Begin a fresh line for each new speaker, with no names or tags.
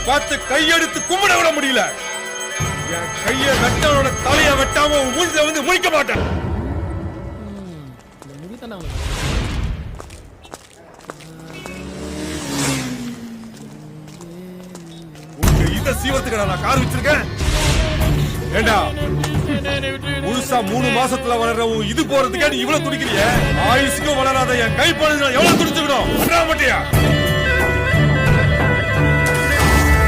பார்த்து கையெடுத்து கும்பிட விட முடியல. என் கையை வெட்டவனோட தலையை வெட்டாம மூஞ்சில வந்து முழிக்க மாட்டேன். உங்க இத சீவத்துக்கு நான் கார் வச்சிருக்கேன். ஏண்டா முழுசா 3 மாசத்துல வளர்ற இது போறதுக்கே நீ இவ்வளவு துடிக்கிறிய? ஆயுசுக்கும் வளராத என் கை பழுது எவ்வளவு துடிச்சுக்கணும் மாட்டியா?